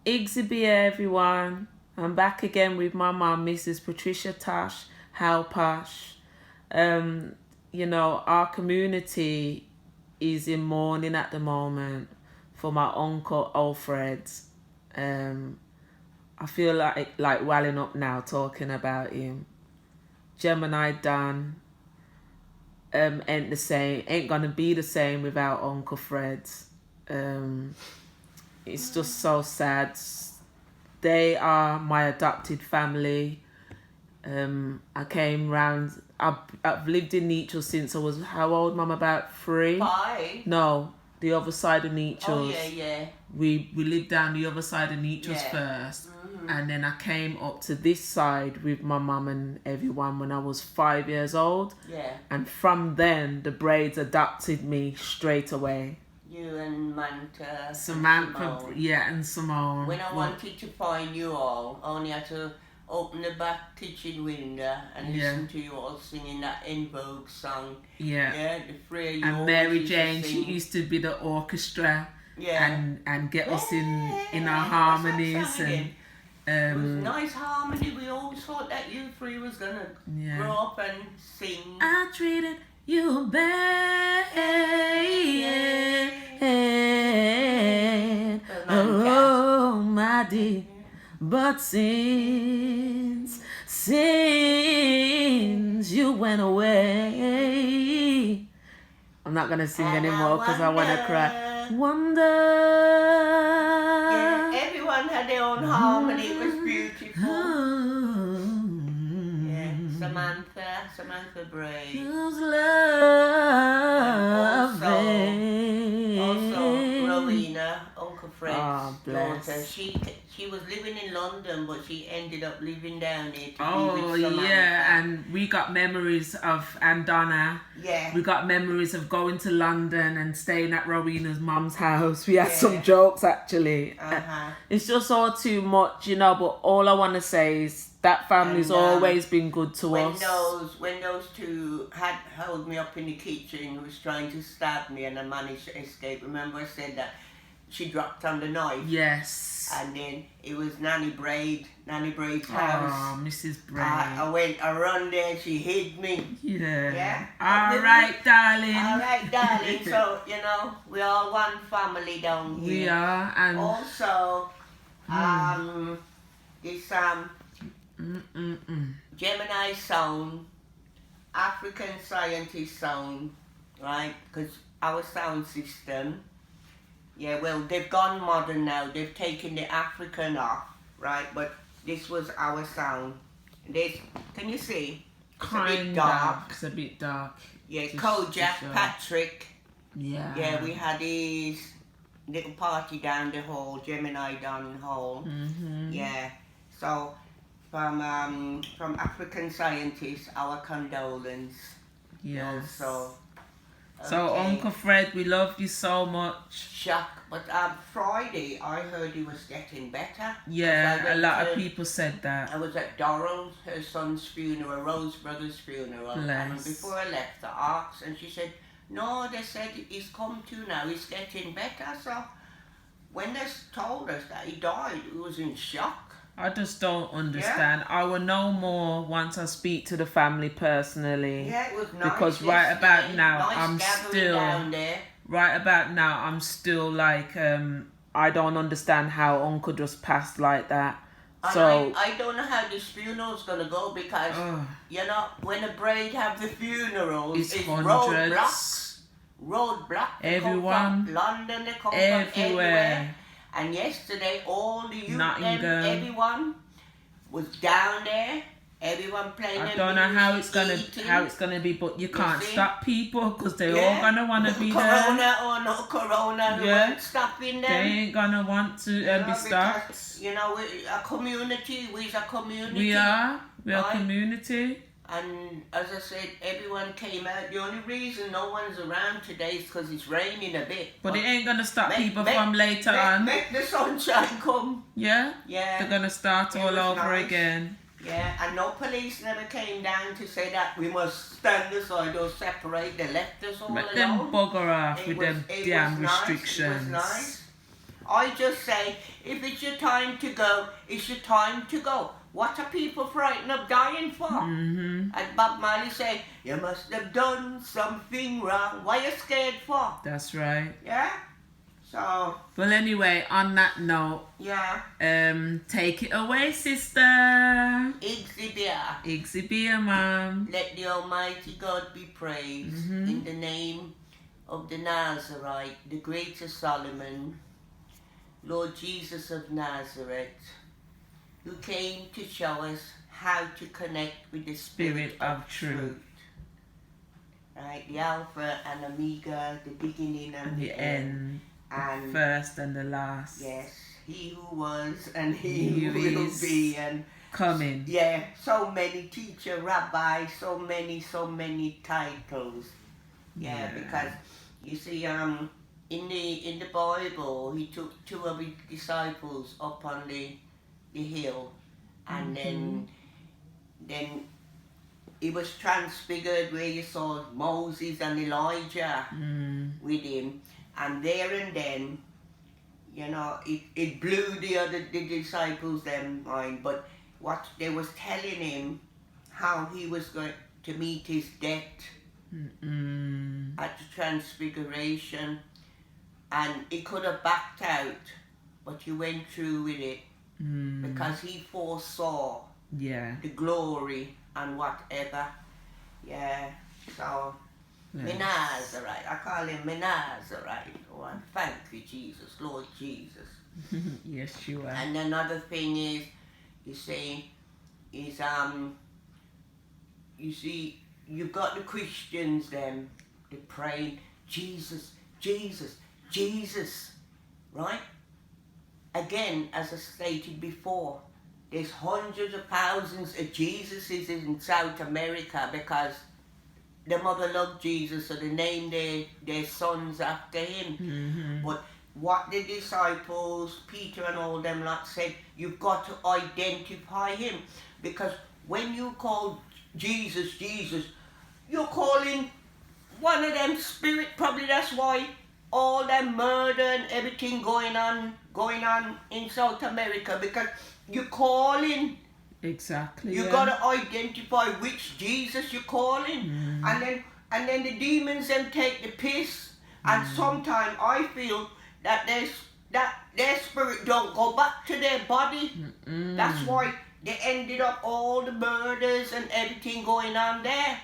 Igsby, everyone. I'm back again with my mom, Mrs. Patricia Tosh. How Posh. Our community is in mourning at the moment for my uncle Alfred. I feel like welling up now talking about him. Gemini Dan ain't gonna be the same without Uncle Fred. It's just so sad. They are my adopted family. I came round. I've lived in Neachel since I was, how old, Mum? About 3? 5? No, the other side of Neachel. Oh yeah. We lived down the other side of Neachel first, and then I came up to this side with my mum and everyone when I was 5 years old. Yeah. And from then, the Braids adopted me straight away. You and Samantha, and Simone. yeah, and Simone. When I wanted to find you all, I only had to open the back kitchen window and listen to you all singing that En Vogue song. Yeah. The three of you. And Mary Jane, she used to be the orchestra. Yeah. And get us in our harmonies and. It was nice harmony. We always thought that you three was gonna grow up and sing. I treated you bad. Oh, my dear. But since you went away, I'm not gonna sing anymore because I wanna cry. Wonder. Yeah, everyone had their own harmony. It was beautiful. Yeah, Samantha Bray. Who's love? Also Rowena, Uncle Fred's daughter. She was living in London, but she ended up living down here to be with Samantha. And we got memories of Donna. Yeah. We got memories of going to London and staying at Rowena's mum's house. We had some jokes actually. It's just all too much, but all I want to say is that family's always been good to us. When those two had held me up in the kitchen, was trying to stab me, and I managed to escape. Remember I said that she dropped on the knife? Yes. And then it was Nanny Braid's house. Oh, Mrs. Braid. I run there, she hid me. Yeah. All right, darling. So, we're all one family down here. We are. And also, this Gemini sound, African scientist sound, right? Because our sound system, they've gone modern now. They've taken the African off, right? But this was our sound. Can you see? It's a bit dark. It's a bit dark. Yeah, Kojak, Patrick. Yeah, we had his little party down the hall, Gemini down the hall. Yeah, so from African scientists, our condolence. Yes. So Uncle Fred, we love you so much. Shock, but Friday I heard he was getting better. Yeah, a lot of people said that. I was at Dorrell's, her son's funeral, Rose brother's funeral. Bless. And before I left, I asked, and she said, no, they said he's come to now, he's getting better. So when they told us that he died, we was in shock. I just don't understand. I will know more once I speak to the family personally. Yeah, it was nice. Because right about now, I'm still like, I don't understand how Uncle just passed like that. So I don't know how this funeral's gonna go because when a Braid have the funerals, it's roadblocks. They come from London, they come from everywhere. And yesterday, all the youth, everyone was down there. Everyone playing. I don't know how it's gonna be, but you can't stop people because they all gonna want to be there. Corona or no corona, we weren't stopping them. They ain't gonna want to be stopped. Because, we're a community. We're a community. We are a community. And as I said, everyone came out. The only reason no one's around today is because it's raining a bit. But it ain't going to stop people from later on. Make the sunshine come. Yeah? Yeah. They're going to start all over again. Yeah, and no police never came down to say that we must stand aside or separate. They left us all alone. Let them bugger off with them damn restrictions. It was nice. I just say, if it's your time to go, it's your time to go. What are people frightened of dying for? Mm-hmm. And Bob Marley say, you must have done something wrong. What are you scared for? That's right. Yeah? So... Well, anyway, on that note, yeah. Take it away, sister. Exhibia, ma'am. Let the Almighty God be praised in the name of the Nazarite, the greatest Solomon, Lord Jesus of Nazareth, who came to show us how to connect with the Spirit of truth. Right, the Alpha and Omega, the beginning and the end. And first and the last. Yes, he who was and he who will be and coming. Yeah, so many teacher, rabbi, so many titles. Yeah, because you see, in the Bible, he took 2 of his disciples up on the hill, and then he was transfigured where you saw Moses and Elijah with him. And there and then, you know, it blew the disciples' their mind. But what they was telling him, how he was going to meet his death at the transfiguration. And he could have backed out, but he went through with it because he foresaw the glory and whatever. Yeah, so... Yes. Nazarite. I call him Nazarite. Oh, and thank you, Jesus, Lord Jesus. Yes, you are. And another thing is, you see, you've got the Christians then, they praying, Jesus, Jesus, Jesus, right? Again, as I stated before, there's hundreds of thousands of Jesuses in South America because the mother loved Jesus, so they named their sons after him. But what the disciples, Peter and all them lot said, you've got to identify him. Because when you call Jesus, Jesus, you're calling one of them spirit. Probably that's why all that murder and everything going on in South America. Because you're calling... Exactly. You gotta identify which Jesus you're calling, and then the demons them take the piss. And sometimes I feel that their spirit don't go back to their body. That's why they ended up all the murders and everything going on there.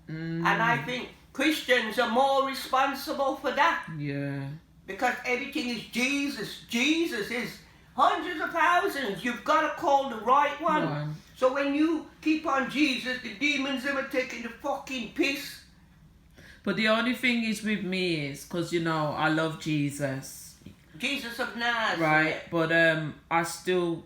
And I think Christians are more responsible for that. Yeah. Because everything is Jesus. Jesus is hundreds of thousands. You've got to call the right one. So when you keep on Jesus, the demons are taking the fucking piss. But the only thing is with me is, because, you know, I love Jesus. Jesus of Nazareth. Right, but I still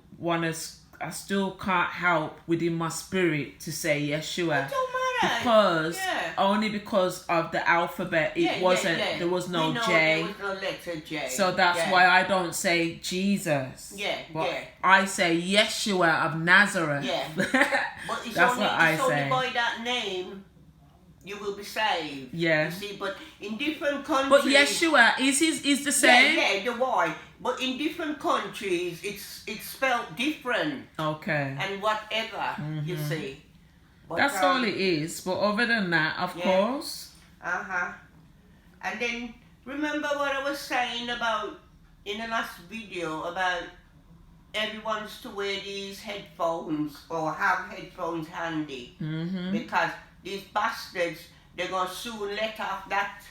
can't help within my spirit to say Yeshua. It don't matter. Because, only because of the alphabet, there was no J. There was no letter J. So that's why I don't say Jesus. But I say Yeshua of Nazareth. Yeah. But it's only by that name you will be saved. Yeah. You see, but in different countries... But Yeshua is the same? Yeah, the Y. But in different countries, it's spelled different. Okay. And whatever, you see. But, that's all it is. But other than that, of course. And then, remember what I was saying about, in the last video, about everyone's to wear these headphones or have headphones handy. Because these bastards, they're going to soon let off that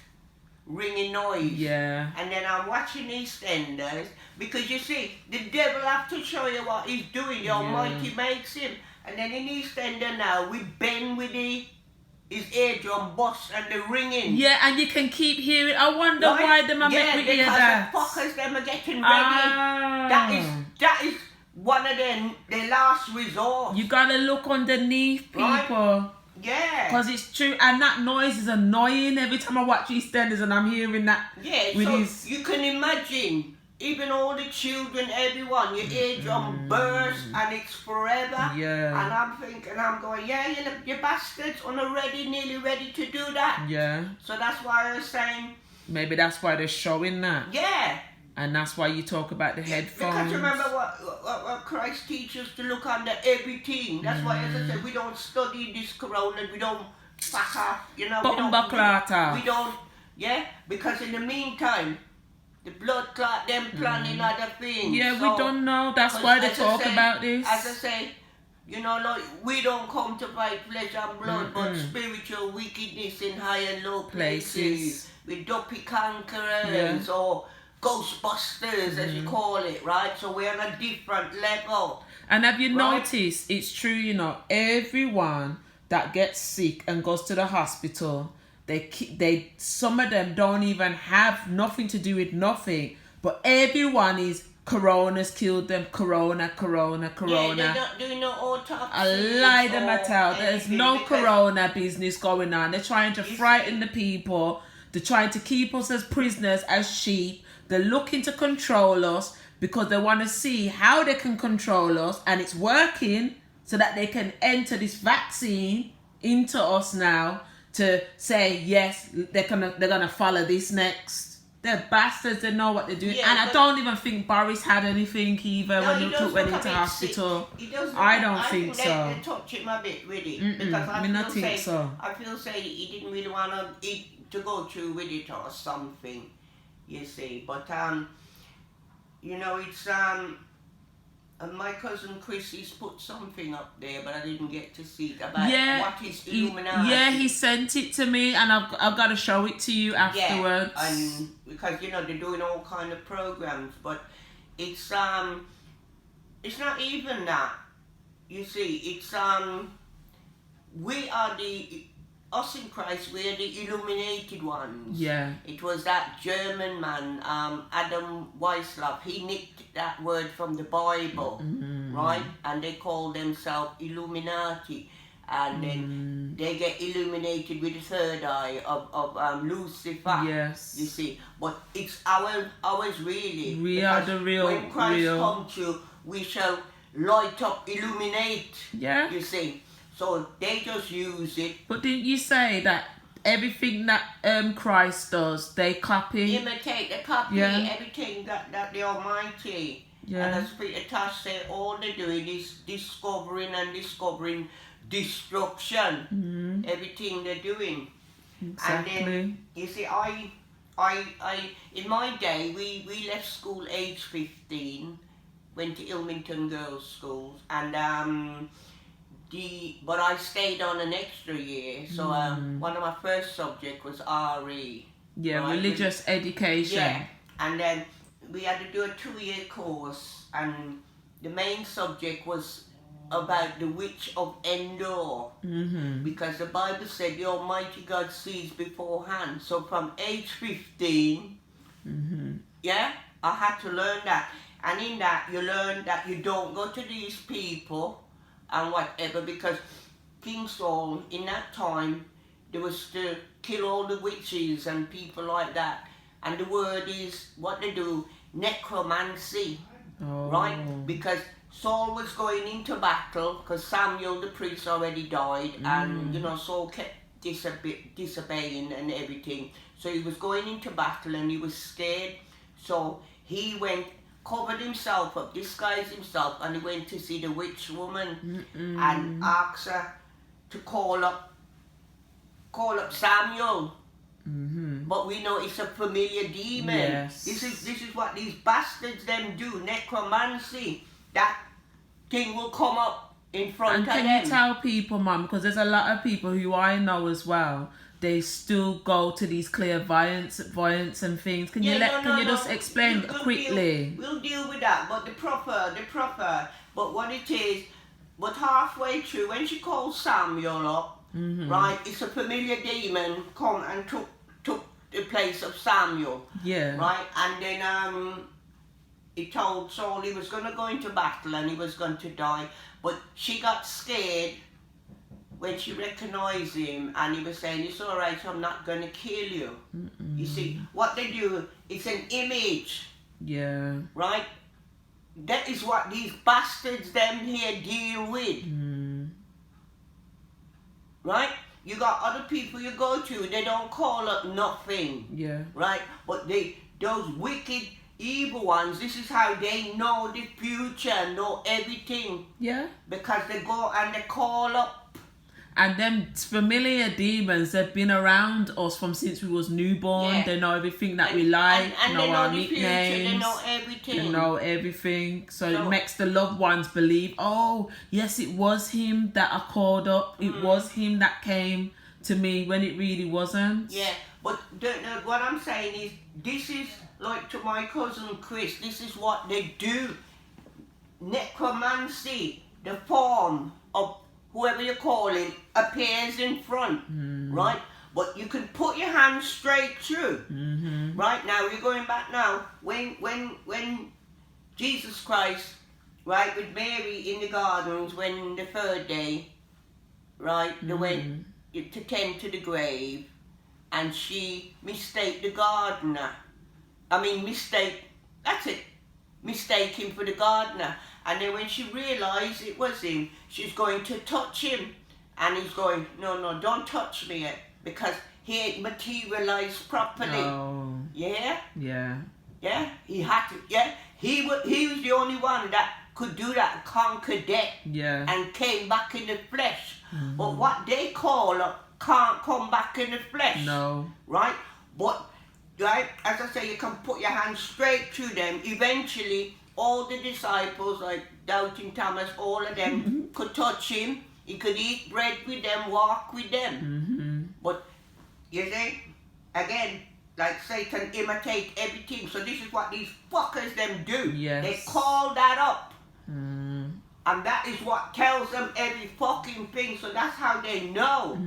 ringing noise. Yeah. And then I'm watching EastEnders, because you see, the devil have to show you what he's doing. The Almighty makes him. And then in EastEnders now, we bend with his eardrum bust and the ringing. Yeah, and you can keep hearing. I wonder why them are making hear that. Because the fuckers them are getting ready. That is one of their last resort. You gotta look underneath people. Right? Yeah. Because it's true, and that noise is annoying every time I watch EastEnders and I'm hearing that. Yeah, so you can imagine, even all the children, everyone, your eardrum bursts and it's forever. Yeah. And I'm thinking, I'm going, you bastards are nearly ready to do that. Yeah. So that's why I was saying. Maybe that's why they're showing that. Yeah. And that's why you talk about the headphones. Because remember what Christ teaches to look under everything. That's why, as I said, we don't study this corona. We don't back off. You know, we don't. Yeah, because in the meantime, the blood clot, them planning other things. Yeah, so, we don't know. That's why they talk about this. As I say, you know, like, we don't come to fight flesh and blood, but spiritual wickedness in high and low places. With dopey conquerors or Ghostbusters, as you call it, right? So we're on a different level. And have you noticed, it's true, you know, everyone that gets sick and goes to the hospital, they some of them don't even have nothing to do with nothing, but everyone is corona's killed them, corona. Yeah, they're not doing no autopsy. I lie them at out. There's no corona business going on. They're trying to frighten the people. They're trying to keep us as prisoners, as sheep. They're looking to control us because they want to see how they can control us, and it's working so that they can enter this vaccine into us now to say, yes, they're gonna follow this next. They're bastards, they know what they're doing. Yeah, and I don't even think Boris had anything either when he took went into hospital. I don't think so. They touch him a bit with it. Because I feel say he didn't really want to go through with it or something. You see, but you know, it's my cousin Chrissy's put something up there, but I didn't get to see it about what is Illuminati. He sent it to me, and I've got to show it to you afterwards. Yeah, and because you know they're doing all kind of programs, but it's not even that. You see, it's we are us in Christ, we're the illuminated ones. Yeah. It was that German man, Adam Weishaupt. He nicked that word from the Bible, right? And they call themselves Illuminati. And then they get illuminated with the third eye of Lucifer. Yes. You see. But it's ours really. We are the real. When Christ comes to, we shall light up, illuminate. Yeah. You see. So they just use it. But didn't you say that everything that Christ does, they copy? Imitate, they copy everything that the Almighty. Yeah. And as Patricia Tosh said, all they're doing is discovering destruction. Everything they're doing. Exactly. And then, you see, I in my day, we left school age 15, went to Ilmington Girls' Schools, and but I stayed on an extra year, so one of my first subjects was RE. Yeah, right? Religious education. Yeah, and then we had to do a 2-year course, and the main subject was about the witch of Endor, because the Bible said the Almighty God sees beforehand. So from age 15, I had to learn that, and in that you learn that you don't go to these people and whatever, because King Saul in that time, there was to kill all the witches and people like that, and the word is what they do, necromancy, right? Because Saul was going into battle, because Samuel the priest already died, and you know, Saul kept disobeying and everything, so he was going into battle and he was scared, so he went, covered himself up, disguised himself, and he went to see the witch woman and asked her to call up Samuel. But we know it's a familiar demon. Yes. This is what these bastards them do, necromancy. That thing will come up in front of them. And can you tell people, Mum, because there's a lot of people who I know as well, they still go to these clairvoyance and things. Can you just explain quickly? We'll deal with that, but the proper, but what it is, but halfway through, when she called Samuel up, right, it's a familiar demon come and took the place of Samuel. Yeah. Right, and then he told Saul he was going to go into battle and he was going to die, but she got scared when she recognised him, and he was saying, it's all right, I'm not going to kill you. You see, what they do, it's an image. Yeah. Right? That is what these bastards them here deal with. Right? You got other people you go to, they don't call up nothing. Yeah. Right? But those wicked evil ones, this is how they know the future, know everything. Yeah. Because they go and they call up. And them familiar demons, they've been around us from since we was newborn. Yeah. They know everything that we like, and know they our the nicknames. Future, they know everything. They know everything. So it makes the loved ones believe, oh, yes, it was him that I called up. It was him that came to me when it really wasn't. Yeah, but what I'm saying is, this is like to my cousin Chris, this is what they do. Necromancy, the form of whoever you call it, appears in front, right? But you can put your hand straight through, right? Now, we're going back now, when Jesus Christ, right, with Mary in the gardens, when the third day, right, they went to tend to the grave, and she mistake the gardener. Mistake him for the gardener. And then when she realised it was him, she's going to touch him. And he's going, no, don't touch me yet. Because he ain't materialised properly. Oh. Yeah? Yeah. Yeah? He had to, yeah? He was the only one that could do that, conquer death. Yeah. And came back in the flesh. But what they call can't come back in the flesh. No. Right? But, right, as I say, you can put your hand straight through them. Eventually, all the disciples, like Doubting Thomas, all of them could touch him. He could eat bread with them, walk with them. But, you see, again, like Satan imitate everything. So this is what these fuckers them do. Yes. They call that up. And that is what tells them every fucking thing. So that's how they know.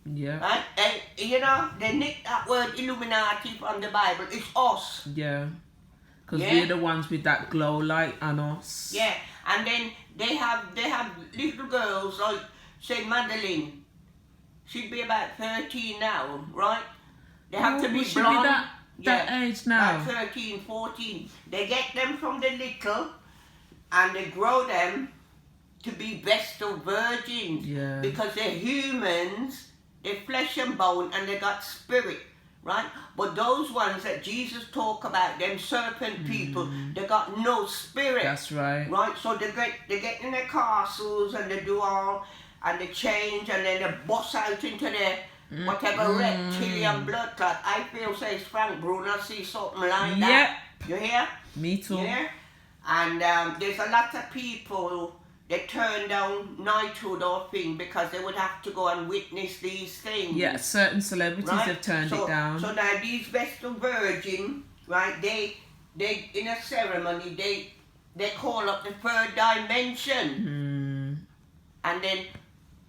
Yeah. Right? And, you know, they nick that word Illuminati from the Bible. It's us. Yeah. Because we're the ones with that glow light on us. Yeah. And then they have little girls like, say, Madeline. She'd be about 13 now, right? They have to be blonde. Be that age now? About 13, 14. They get them from the little and they grow them to be vestal virgins. Yeah. Because they're humans, they're flesh and bone, and they got spirit, right? But those ones that Jesus talk about, them serpent people, they got no spirit. That's right. Right? So they get in their castles and they do all, and they change, and then they bust out into their whatever reptilian blood clot. I feel, says Frank Bruno, see something like that. You hear? Me too. Yeah? And there's a lot of people that turn down knighthood or thing because they would have to go and witness these things. Yeah, certain celebrities have turned it down. So now these Vestal Virgin, right, they in a ceremony, they call up the third dimension. And then,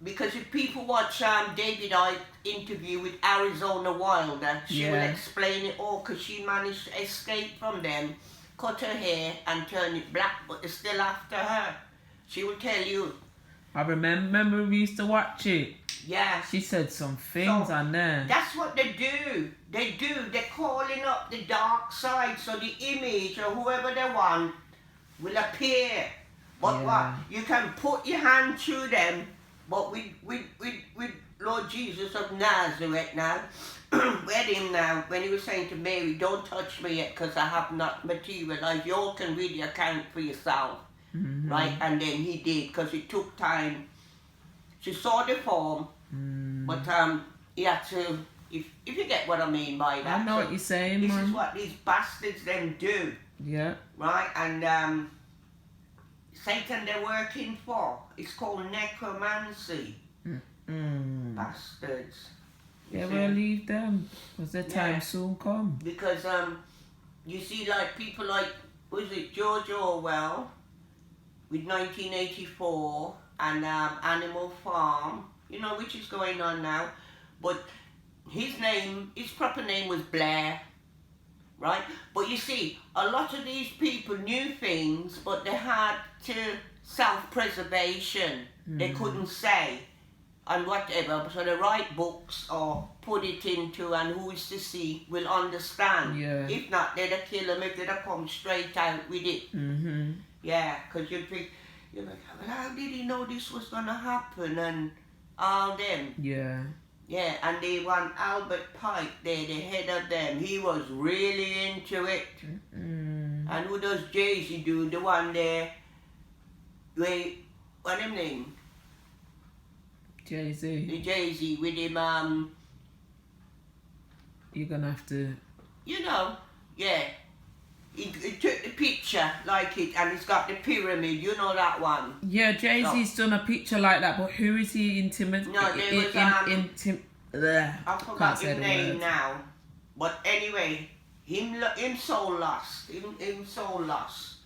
because if people watch David Icke's interview with Arizona Wilder, she will explain it all, because she managed to escape from them, cut her hair and turn it black, but they're still after her. She will tell you. I remember we used to watch it. Yeah. She said some things on there. That's what they do. They're calling up the dark side, so the image or whoever they want will appear. But what? You can put your hand through them, but with Lord Jesus of Nazareth now, with him now, when he was saying to Mary, don't touch me yet because I have not materialized. You all can really account for yourself. Right? And then he did, because it took time. She saw the form, but he had to, if you get what I mean by that. I know what you're saying, This is what these bastards then do. Yeah. Right? And Satan they're working for, it's called necromancy. Bastards. Yeah, we'll leave them, because their time soon come. Because you see, like people like, was it George Orwell with 1984 and Animal Farm, you know, which is going on now, but his proper name was Blair, right? But you see, a lot of these people knew things, but they had to self-preservation. They couldn't say and whatever, so they write books or put it into, and who is to see will understand. If not, they'd have killed them if they'd have come straight out with it. Yeah, because you'd think, you're like, well, how did he know this was going to happen? And all them. Yeah. Yeah, and the one Albert Pike there, the head of them, he was really into it. And who does Jay-Z do? The one there, what him name? Jay-Z. The Jay-Z with him, You're gonna have to... You know, yeah. He took the picture like it, and it's got the pyramid, you know that one? Yeah, Jay-Z's done a picture like that, but who is he intimate? No, there was, I forgot his name now. But anyway, him so lost. Him so lost.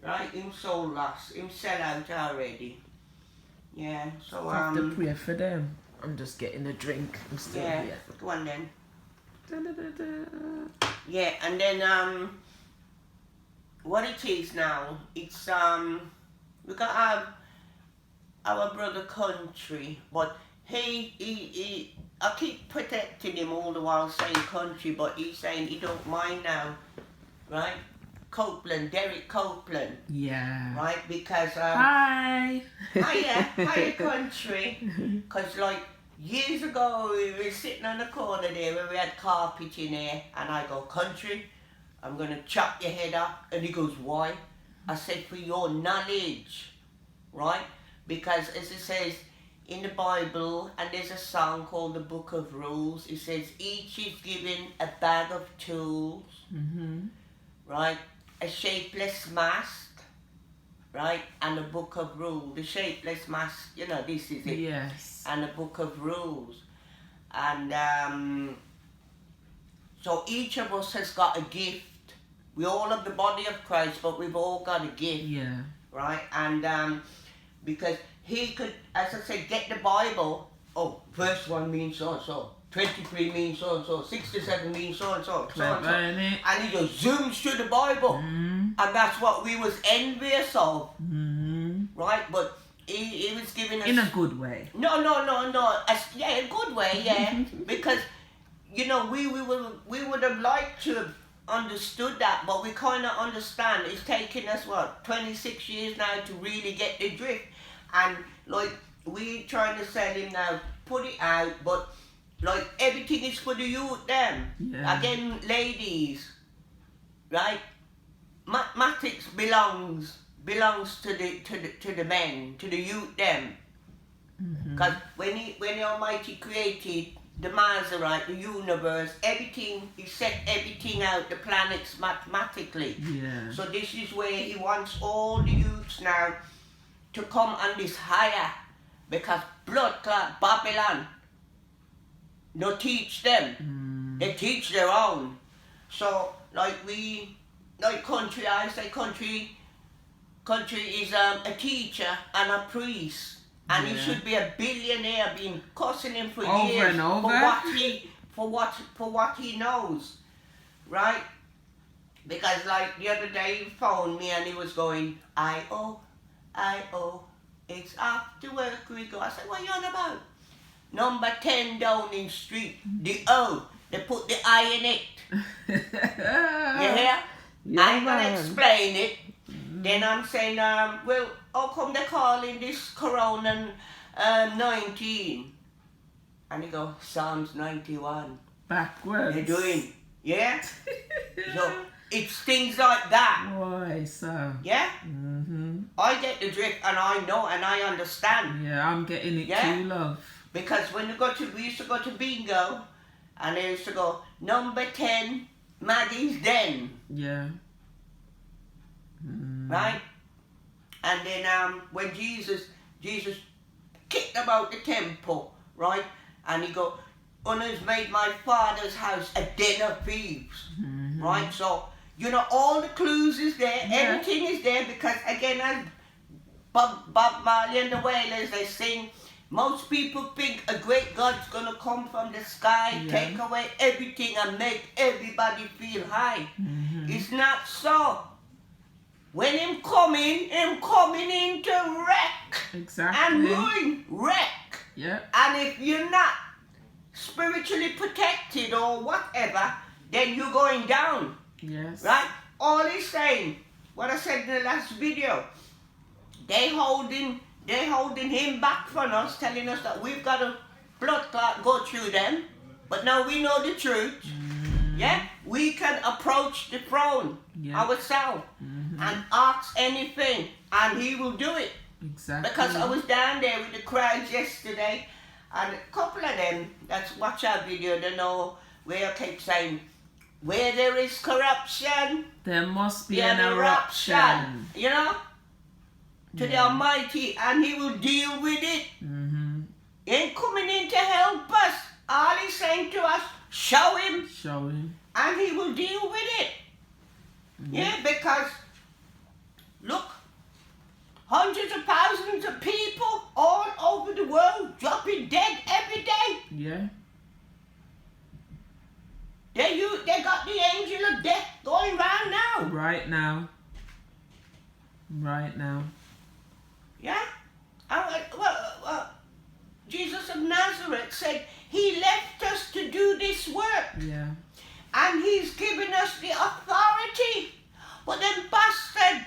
Right? Him so lost. Him sell out already. Yeah, so I have to pray for them. I'm just getting a drink. I'm still here. Go on then. Da, da, da, da. Yeah, and then what it is now, it's we got our brother Country, but he I keep protecting him all the while saying Country, but he's saying he don't mind now, right? Derek Copeland. Yeah. Right, because Hi. Hiya Country, because like years ago we were sitting on the corner there where we had carpet in there, and I go, Country, I'm gonna chop your head up, and he goes, why? I said, for your knowledge, right? Because as it says in the Bible, and there's a song called the Book of Rules, it says each is given a bag of tools, right? A shapeless mask, right? And a book of rules. The shapeless mask, you know, this is it. Yes. And a book of rules. And so each of us has got a gift. We all have the body of Christ, but we've all got a gift. Yeah. Right? And because he could, as I said, get the Bible. Oh, verse 1 means so-and-so. 23 means so-and-so, 67 means so-and-so, so-and-so. And he just zooms through the Bible. And that's what we was envious of. Right? But he was giving us... In a good way. No. Yeah, a good way, yeah. Because, you know, we would have liked to have understood that, but we kind of understand. It's taken us, 26 years now to really get the drift. And, like, we trying to sell him now, put it out, but... Like, everything is for the youth, them. Yeah. Again, ladies, right? Mathematics belongs to the men, to the youth, them. Because when the Almighty created the Maserati, the universe, everything, he set everything out, the planets mathematically. Yeah. So this is where he wants all the youths now to come on this higher, because blood clot Babylon. No teach them. They teach their own. So like Country, I say Country is a teacher and a priest, and he should be a billionaire. Been cussing him for over years and over. for what he knows, right? Because like the other day he phoned me and he was going, I-O, it's after work we go. I said, what are you on about? Number 10 Downing Street, the O, they put the I in it. You hear? Yeah, I ain't gonna explain it. Then I'm saying, well, how come they calling this Corona 19? And they go, Psalms 91. Backwards. They're doing, yeah? So it's things like that. Why so? Yeah? I get the drift, and I know and I understand. Yeah, I'm getting it too, love. Because when we used to go to bingo, and they used to go, number 10, Maggie's Den. Yeah. Right? And then when Jesus kicked about the temple, right? And he go, Honour's made my father's house a den of thieves. Right? So, you know, all the clues is there, everything is there, because again, as Bob Marley and the Wailers, they sing, most people think a great God's gonna come from the sky, take away everything and make everybody feel high. It's not so. When him coming in to wreck. Exactly. And wreck. Yeah. And if you're not spiritually protected or whatever, then you're going down. Yes. Right? All he's saying, what I said in the last video, they holding him back from us, telling us that we've got to blood clot go through them. But now we know the truth. Yeah? We can approach the throne ourselves and ask anything, and he will do it. Exactly. Because I was down there with the crowds yesterday, and a couple of them that watch our video, they know where I keep saying, where there is corruption, there must be an eruption. You know? To the Almighty, and he will deal with it. He ain't coming in to help us. All he's saying to us, show him. Show him. And he will deal with it. Yeah, because, look, hundreds of thousands of people all over the world dropping dead every day. Yeah. They got the angel of death going round now. Right now. Right now. Yeah? Jesus of Nazareth said he left us to do this work. Yeah. And he's given us the authority. But them bastard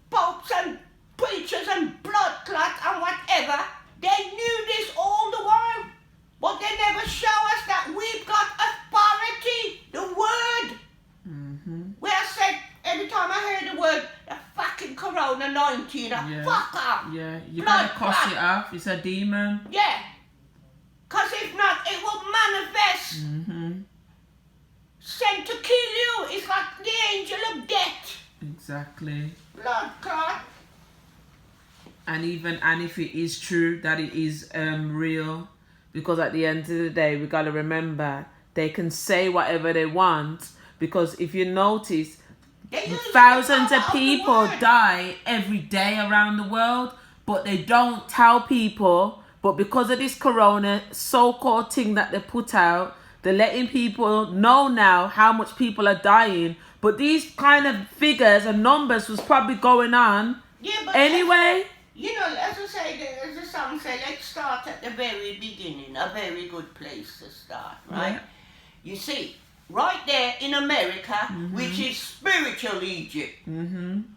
popes and preachers and blood clots and whatever, they knew this all the while. But they never show us that we've got authority, the word. Where I said, every time I heard the word, the fucking corona-19, fuck off. Yeah, you better cuss it off. It's a demon. Yeah. Because if not, it will manifest. Sent to kill you. It's like the angel of death. Exactly. Blood clot. And if it is true that it is real, because at the end of the day, we got to remember, they can say whatever they want, because if you notice, thousands of people die every day around the world, but they don't tell people. But because of this corona so-called thing that they put out, they're letting people know now how much people are dying. But these kind of figures and numbers was probably going on anyway. You know, as I say, as the song say, let's start at the very beginning. A very good place to start, right? Yeah. You see, right there in America, which is spiritual Egypt,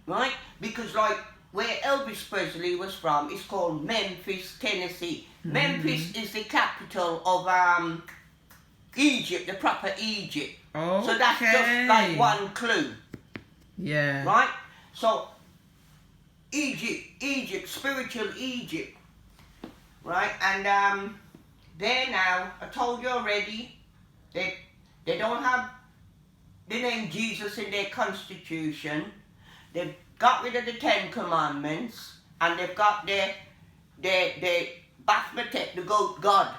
right? Because like where Elvis Presley was from, it's called Memphis, Tennessee. Memphis is the capital of Egypt, the proper Egypt. Okay. So that's just like one clue. Yeah. Right? So Egypt, spiritual Egypt. Right? And there now, I told you already, they don't have the name Jesus in their constitution. They've got rid of the 10 Commandments, and they've got their Baphomet, the goat god.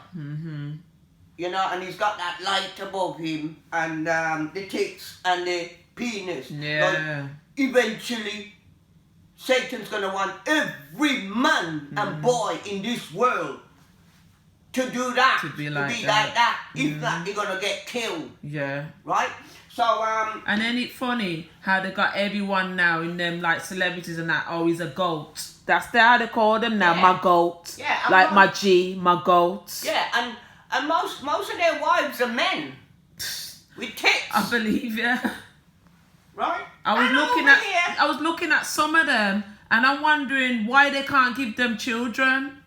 You know, and he's got that light above him, and the tits and the penis. Yeah. Like, eventually, Satan's going to want every man and boy in this world to do that. To be like that. If not, they're going to get killed. Yeah. Right? So, and then it's funny how they got everyone now in them, like celebrities and that, oh, he's a goat. That's how they call them now, my goat. Yeah. Like my G, my goat. Yeah, and most of their wives are men. With tits. I believe, yeah. Right? I was looking at some of them, and I'm wondering why they can't give them children.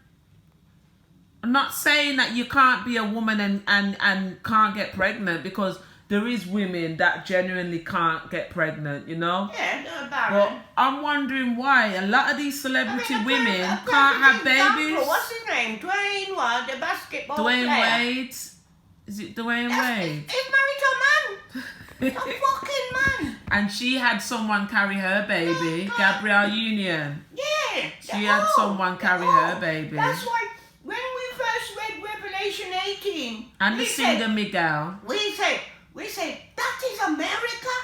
I'm not saying that you can't be a woman and can't get pregnant, because there is women that genuinely can't get pregnant, you know? Yeah, they're barren. But I'm wondering why a lot of these celebrity women can't have babies. What's his name? Dwayne what? The basketball Dwayne player. Wade. Is it Dwayne Wade? He's married to a man. A fucking man. And she had someone carry her baby, Gabrielle Union. Yeah. She had someone carry her baby. That's why when we first read Revelation 18, and the singer Miguel. We said, that is America?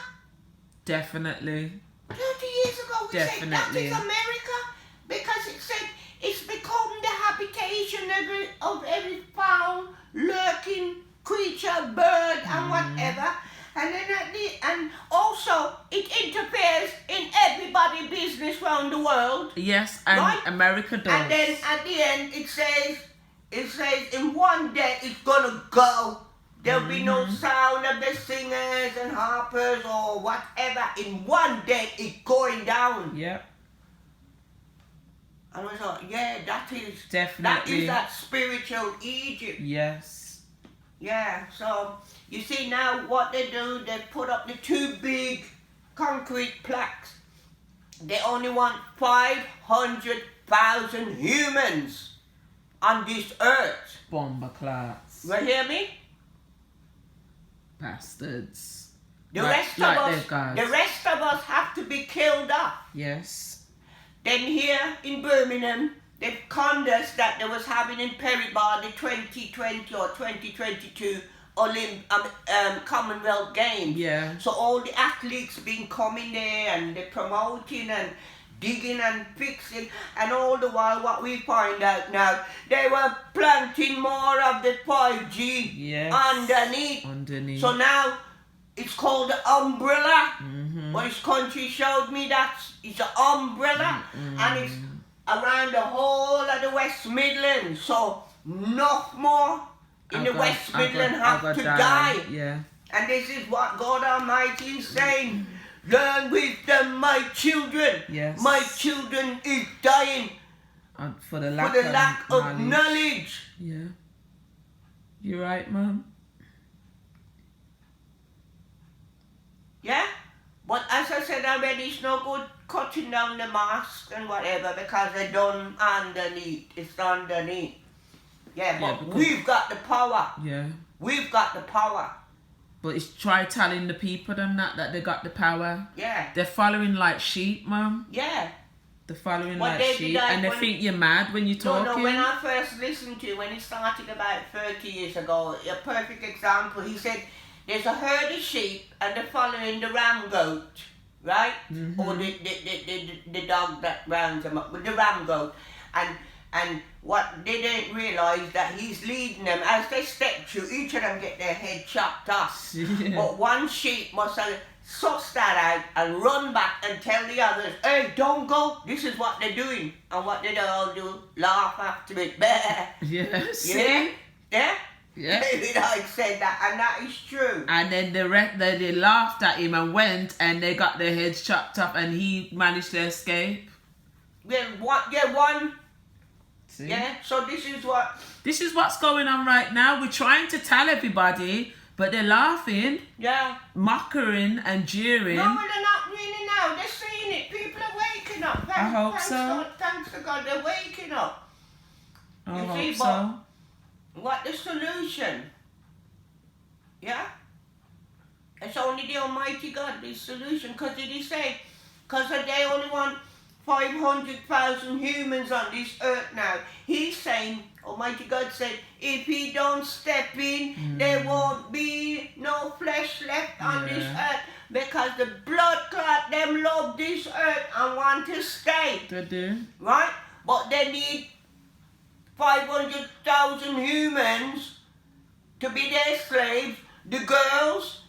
Definitely. 30 years ago we said that is America, because it said it's become the habitation of every foul, lurking creature, bird and whatever. And then and also it interferes in everybody's business around the world. Yes, and right? America does. And then at the end it says in one day it's gonna go. There'll be no sound of the singers and harpers or whatever. In one day, it's going down. Yep. And I thought, yeah, that is definitely that spiritual Egypt. Yes. Yeah, so you see now what they do, they put up the 2 big concrete plaques. They only want 500,000 humans on this earth. Bomber class. You hear me? Bastards. The rest of us have to be killed off. Yes. Then here in Birmingham, they've conned us that they was having in Perrybar the 2020 or 2022 Commonwealth Games. Yeah. So all the athletes been coming there and they're promoting and digging and fixing, and all the while what we find out now, they were planting more of the 5G underneath. So now it's called the umbrella. Well, this country showed me that it's an umbrella, and it's around the whole of the West Midlands. So no more in the West Midlands have to die. Yeah. And this is what God Almighty is saying. Learn wisdom, my children. Yes. My children is dying for the lack of knowledge. Yeah. You're right, Mum. Yeah? But as I said already, it's no good cutting down the mask and whatever because they're done underneath. It's underneath. Yeah, but we've got the power. Yeah. We've got the power. But it's try telling the people them that they got the power. Yeah. They're following like sheep, Mum. Yeah. They're following like sheep. And they think you're mad when you're talking. No, when I first listened to him, when he started about 30 years ago, a perfect example, he said, there's a herd of sheep and they're following the ram goat, right? Or the dog that rounds them up, with the ram goat. And what they didn't realise that he's leading them as they step through, each of them get their head chopped off. Yeah. But one sheep must have sussed that out and run back and tell the others, hey, don't go, this is what they're doing. And what did they all do? Laugh after it. Yes. Yeah? Yeah? Yeah. David Icke said that, and that is true. And then they laughed at him and went and they got their heads chopped off and he managed to escape. One. See? Yeah, so this is what's going on right now. We're trying to tell everybody, but they're laughing. Yeah. Mocking and jeering. No, they're not really now. They're seeing it. People are waking up. I hope so. God, thanks to God, they're waking up. I hope so. What the solution? Yeah? It's only the Almighty God, the solution. Because did he say, because they only want 500,000 humans on this earth now. He's saying, Almighty God said, if he don't step in, there won't be no flesh left on this earth. Because the blood clot, them love this earth and want to stay. They do. Right? But they need 500,000 humans to be their slaves. The girls,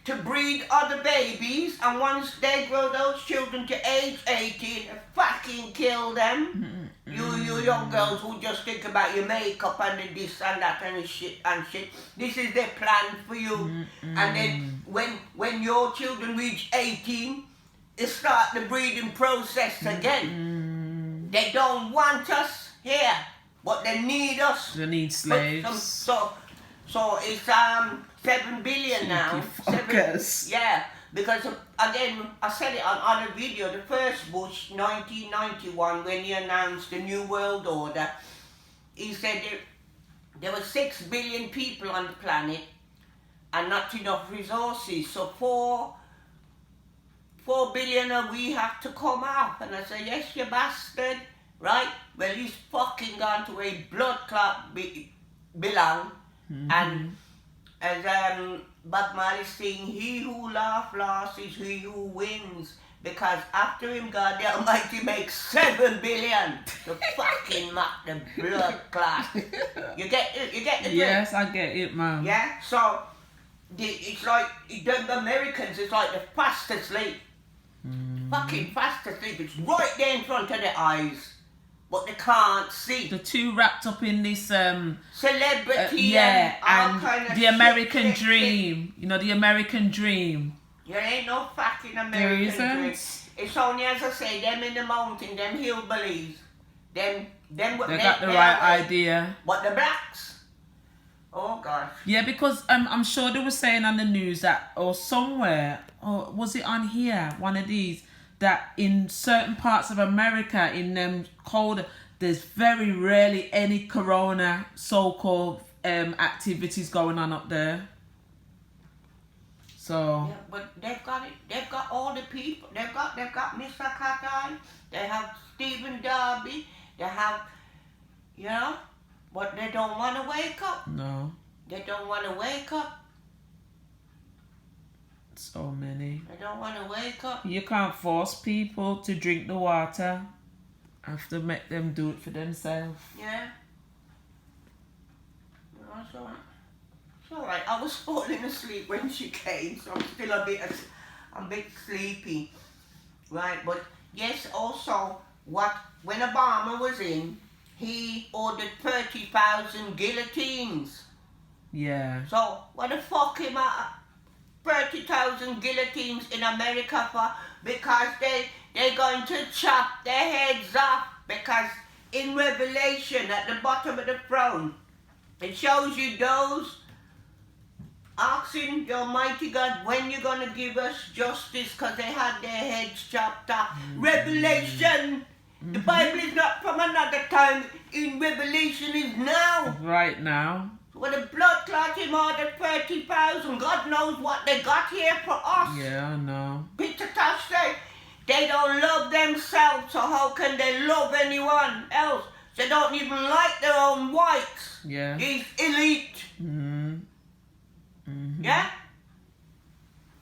to breed other babies, and once they grow those children to age 18, fucking kill them. You young girls who just think about your makeup and the this and that and shit. This is their plan for you. And then when your children reach 18, they start the breeding process again. They don't want us here, but they need us. They need slaves. So it's 7 billion now. Yeah, because again, I said it on a video, the first Bush, 1991, when he announced the New World Order, he said there were 6 billion people on the planet and not enough resources. So 4 billion of we have to come out. And I said, yes, you bastard, right? Well, he's fucking gone to a blood clot belong. And as Bob Marley saying, he who laughs last is he who wins. Because after him, God the Almighty makes 7 billion to fucking mock the blood clot. You get it? Yes, I get it, man. Yeah? So, it's like, the Americans, it's like the fast asleep. Fucking fast asleep. It's right there in front of their eyes. But they can't see. The two wrapped up in this celebrity and kind of the American dream. You know, the American dream. There ain't no fucking American dream. It's only, as I say, them in the mountain, them hillbillies. They got the right idea. But the blacks, oh gosh. Yeah, because I'm sure they were saying on the news that, or somewhere, or was it on here, one of these, that in certain parts of America, in them colder, there's very rarely any corona so-called activities going on up there. So yeah, but they've got it. They've got all the people. They've got Mr. Katai. They have Stephen Darby. They have, you know, but they don't want to wake up. No. They don't want to wake up. So many. They don't want to wake up. You can't force people to drink the water. Have to make them do it for themselves. Yeah. No, it's alright. It's alright. I was falling asleep when she came, so I'm still a bit sleepy. Right, but yes, also when Obama was in, he ordered 30,000 guillotines. Yeah. So what the fuck am I 30,000 guillotines in America for? Because they're going to chop their heads off. Because in Revelation, at the bottom of the throne, it shows you those asking the Almighty God, when you're going to give us justice, because they had their heads chopped off. Revelation! The Bible is not from another time. In Revelation is now. Right now. With a blood clotting more than 30,000. God knows what they got here for us. Yeah, I know. Peter Tosh said, they don't love themselves, so how can they love anyone else? They don't even like their own whites. Yeah. These elite. Yeah?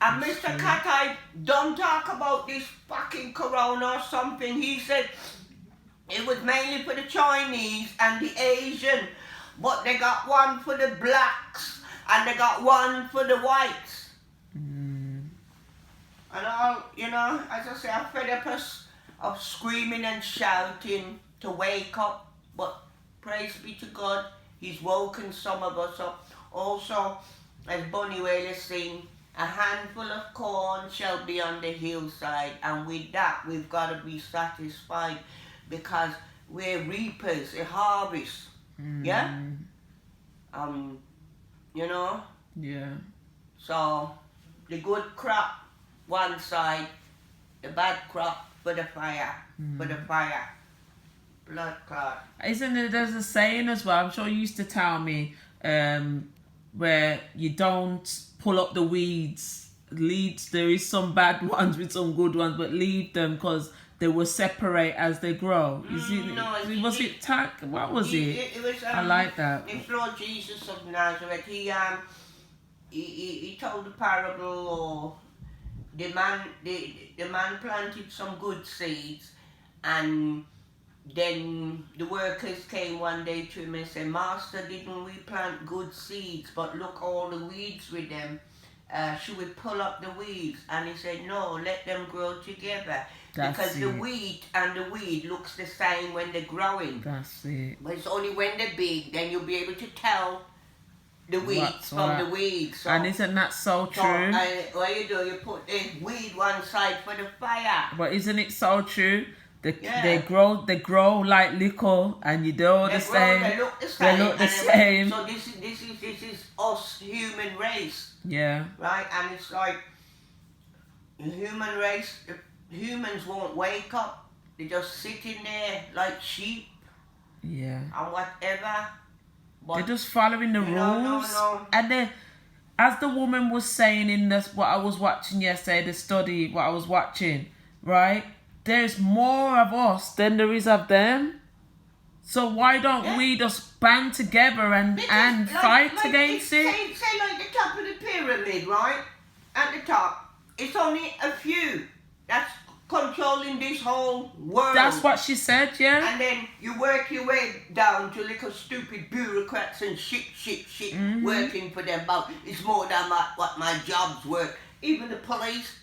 And That's Mr. true. Katai don't talk about this fucking corona or something. He said it was mainly for the Chinese and the Asian, but they got one for the blacks and they got one for the whites. And all, you know, as I say, I'm fed up of screaming and shouting to wake up, but praise be to God, He's woken some of us up. Also, as Bunny Wailer sing, a handful of corn shall be on the hillside, and with that we've got to be satisfied because we're reapers, a harvest. Yeah? You know? Yeah. So, the good crop one side, the bad crop for the fire, for the fire. Blood clot. Isn't it, there's a saying as well, I'm sure you used to tell me, where you don't pull up the weeds. There is some bad ones with some good ones, but leave them because they will separate as they grow. What was it? It was, I like that. It's Lord Jesus of Nazareth. He told the parable, or the man planted some good seeds, and then the workers came one day to him and said, Master, didn't we plant good seeds, but look all the weeds with them? Should we pull up the weeds? And he said, no, let them grow together. Because the wheat and the weed looks the same when they're growing. That's it. But it's only when they're big, then you'll be able to tell the weeds from the weeds. So, and isn't that so true? What you do, you put the weed one side for the fire. But isn't it so true? They grow like liquor, and you know the same. They look the same. They look the same. So this is us, human race. Yeah. Right, and it's like the human race. Humans won't wake up. They just sit in there like sheep. Yeah. And whatever. But they're just following the rules. No. And then, as the woman was saying in this, what I was watching yesterday, the study, what I was watching, right? There's more of us than there is of them. So why don't we just band together and fight against it? Say like the top of the pyramid, right? At the top, it's only a few that's controlling this whole world. That's what she said, yeah. And then you work your way down to little stupid bureaucrats and shit working for them. But it's more than what my job's worth. Even the police,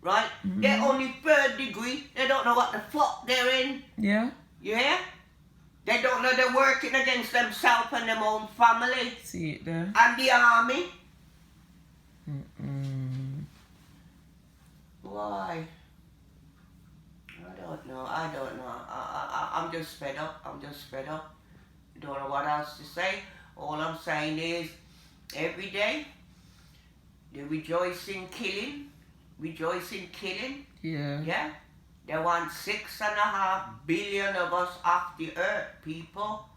right? They're only third degree. They don't know what the fuck they're in. Yeah. Yeah? They don't know they're working against themselves and their own family. See it there. And the army. Why? I don't know. I'm just fed up. Don't know what else to say. All I'm saying is, every day, they rejoice in killing. Yeah. Yeah? They want 6.5 billion of us off the earth, people.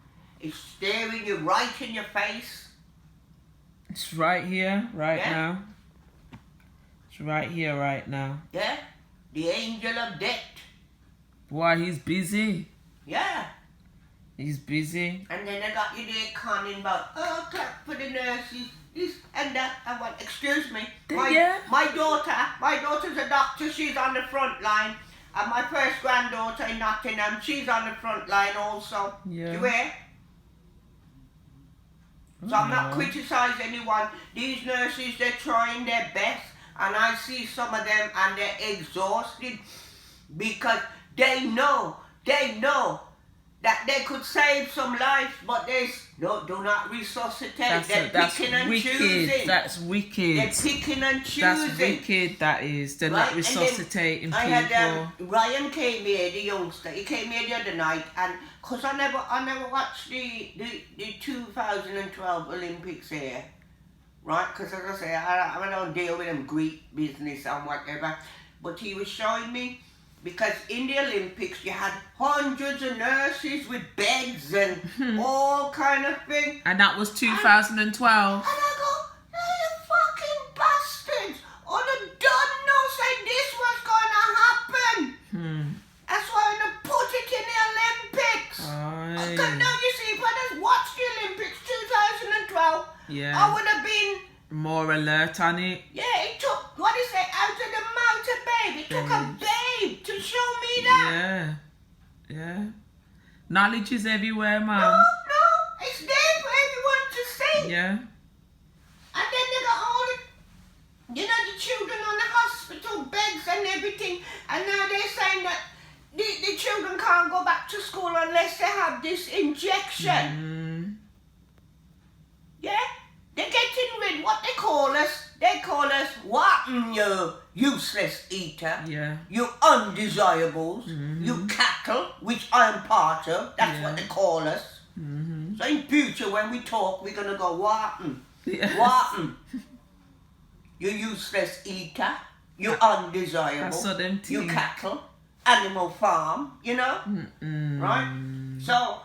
It's staring you right in your face. It's right here, right now. It's right here, right now. Yeah? The angel of death. Boy, he's busy. Yeah. He's busy. And then I got you there conning about, clap for the nurses, this and that. I went, excuse me. My daughter's a doctor, she's on the front line. And my first granddaughter in Nottingham, she's on the front line also. Yeah. You hear? So I'm not criticising anyone. These nurses, they're trying their best. And I see some of them and they're exhausted because they know that they could save some lives, but do not resuscitate. They're picking and choosing. That's wicked. They're picking and choosing. That's wicked, that is. They're not resuscitating people. I had Ryan came here, the youngster. He came here the other night, and because I never watched the 2012 Olympics here, right? Because as I say, I don't deal with them Greek business and whatever. But he was showing me. Because in the Olympics, you had hundreds of nurses with beds and all kind of thing. And that was 2012. And I go, you fucking bastards. All the done know said this was going to happen. That's why they put it in the Olympics. Because now you see, if I just watched the Olympics 2012, I would have been more alert on it. Yeah, it took, what is it, out of the mouth of babe. It took a babe to show me that. Yeah. Knowledge is everywhere, man. No, it's there for everyone to see. Yeah. And then they got all the children on the hospital beds and everything. And now they're saying that the children can't go back to school unless they have this injection. Yeah? They're getting rid, what they call us, what, you useless eater, you undesirables, you cattle, which I'm part of, that's what they call us. So in future when we talk, we're going to go, what, you useless eater, you undesirable, you cattle, animal farm, you know, right? So,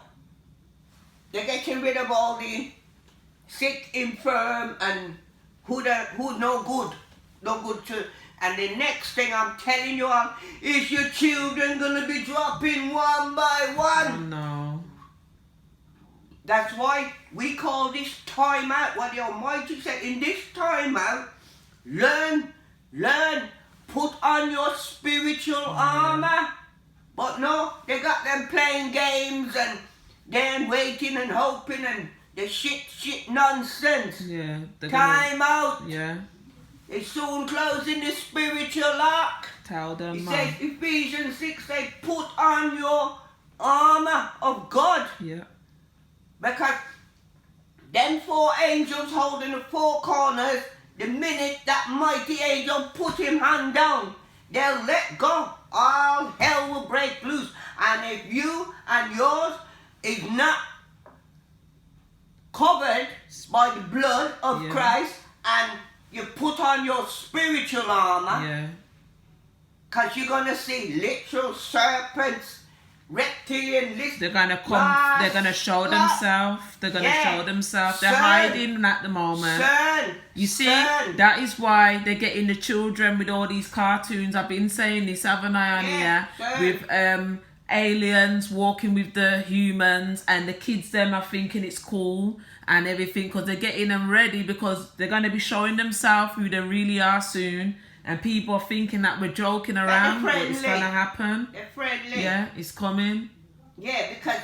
they're getting rid of all the sick, infirm, and who no good to. And the next thing I'm telling you all is your children gonna be dropping one by one. Oh, no. That's why we call this time out. What the Almighty said in this time out, learn, put on your spiritual armor. But no, they got them playing games and then waiting and hoping and the shit nonsense. Yeah. Time out. Yeah. They soon closing the spiritual ark. Tell them, It says Ephesians 6, they put on your armor of God. Yeah. Because them 4 angels holding the 4 corners, the minute that mighty angel put him hand down, they'll let go. All hell will break loose. And if you and yours is not covered by the blood of Christ and you put on your spiritual armor, because you're going to see literal serpents, reptilian, they're going to come, they're going to show themselves, they're hiding at the moment. You see, that is why they're getting the children with all these cartoons. I've been saying this, haven't I, on here? With aliens walking with the humans, and the kids them are thinking it's cool and everything because they're getting them ready because they're going to be showing themselves who they really are soon, and people are thinking that we're joking around, but it's going to happen. They're friendly. Yeah, it's coming. Yeah, because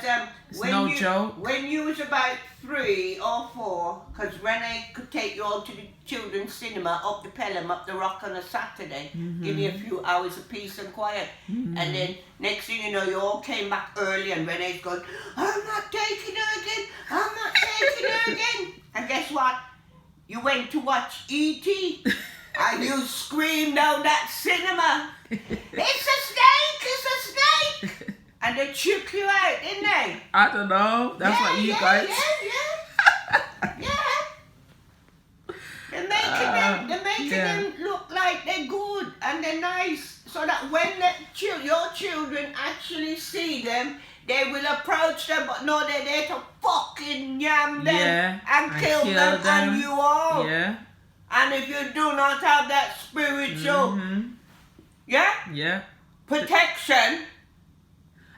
it's no joke. When you was about 3 or 4, because Renee could take you all to the children's cinema up the Pelham, up the Rock on a Saturday, give you a few hours of peace and quiet, and then next thing you know, you all came back early, and Renee's going, I'm not taking her again, I'm not taking her again. And guess what? You went to watch E.T. and you screamed down that cinema. It's a snake! It's a snake! I don't know. That's what you guys. They're making them look like they're good and they're nice, so that when your children actually see them, they will approach them, but no, they're there to fucking yam them and kill them and you all. Yeah. And if you do not have that spiritual, protection.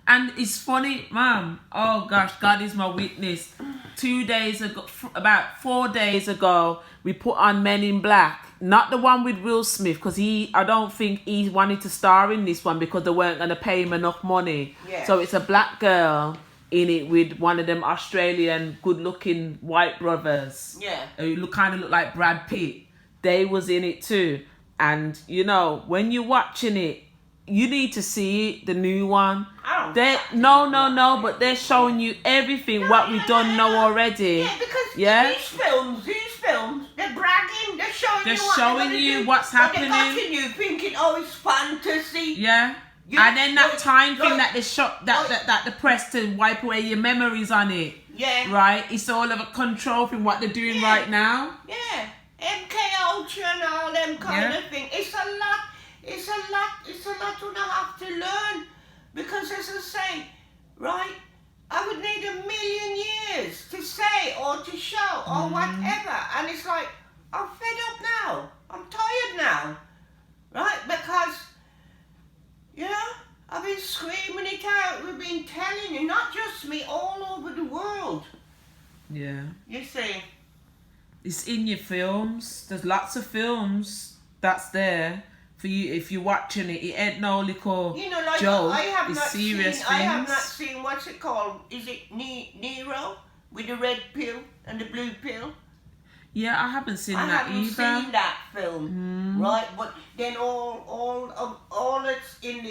And it's funny, Mom. Oh gosh, God is my witness. 2 days ago, about 4 days ago, we put on Men in Black. Not the one with Will Smith, because I don't think he wanted to star in this one because they weren't going to pay him enough money. Yeah. So it's a black girl in it with one of them Australian good-looking white brothers. Yeah. Who kind of look like Brad Pitt. They was in it too. And, you know, when you're watching it, you need to see the new one. No, but they're showing you everything what we don't know already. Yeah, because these films, they're bragging, they're showing you what's happening. They're catching you thinking, oh, it's fantasy. Yeah. And then that time thing that they shot, that the press to wipe away your memories on it. Yeah. Right? It's all of a control from what they're doing right now. Yeah. MK Ultra and all them kind of thing. It's a lot to have to learn. Because as I say, right, I would need 1,000,000 years to say or to show or whatever. And it's like, I'm fed up now. I'm tired now. Right? Because, you know, I've been screaming it out. We've been telling you, not just me, all over the world. Yeah. You see? It's in your films. There's lots of films that's there. For you, if you're watching it, it ain't no little joke. It's serious things. I have not seen, what's it called? Is it Nero with the red pill and the blue pill? Yeah, I haven't seen that either. I haven't seen that film, right? But then all that's in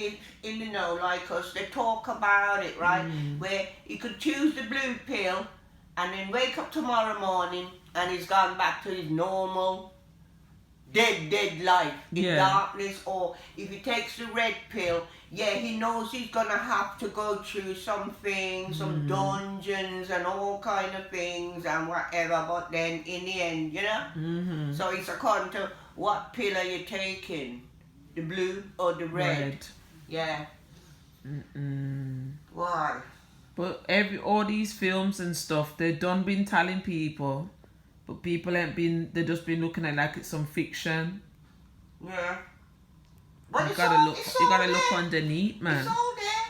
the know, like us, they talk about it, right? Where you could choose the blue pill and then wake up tomorrow morning and he's gone back to his normal dead life in darkness, or if he takes the red pill, he knows he's gonna have to go through some things, some dungeons and all kind of things and whatever, but then in the end, you know? So it's according to what pill are you taking, the blue or the red. Yeah. Why? But all these films and stuff, they done been telling people. But people ain't been, they just been looking at like it's some fiction. Yeah. But you gotta look underneath, man. It's all there.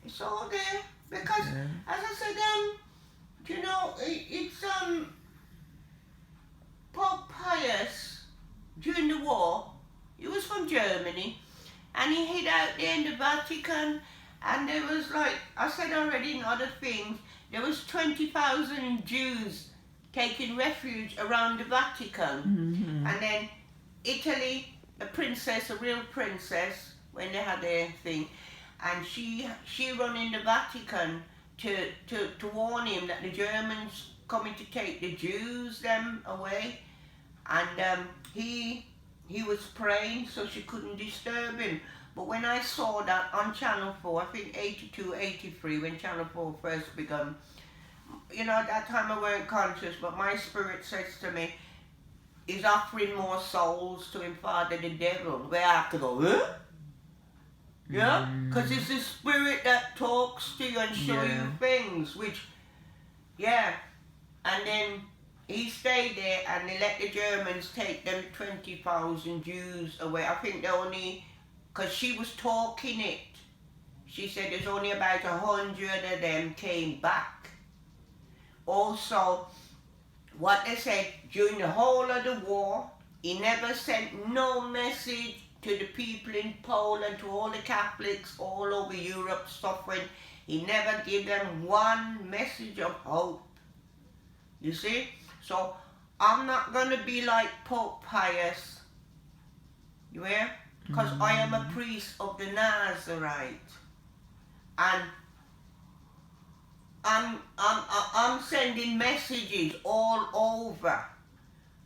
It's all there. Because, as I said, you know, it's, Pope Pius, during the war, he was from Germany, and he hid out there in the Vatican, and there was like, I said already in other things, there was 20,000 Jews taking refuge around the Vatican. And then Italy, a real princess, when they had their thing, and she run in the Vatican to warn him that the Germans coming to take the Jews them away, and he was praying so she couldn't disturb him. But when I saw that on Channel 4, I think 82, 83, when Channel 4 first begun, you know, at that time I weren't conscious, but my spirit says to me, he's offering more souls to him, Father, the devil. Where I have to go, huh? Yeah? Because it's the spirit that talks to you and show you things, which, and then he stayed there and they let the Germans take them 20,000 Jews away. I think they only, because she was talking it, she said there's only about 100 of them came back. Also, what they said, during the whole of the war, he never sent no message to the people in Poland, to all the Catholics all over Europe suffering. He never gave them one message of hope. You see? So, I'm not going to be like Pope Pius. You hear? Because I am a priest of the Nazarite. And I'm sending messages all over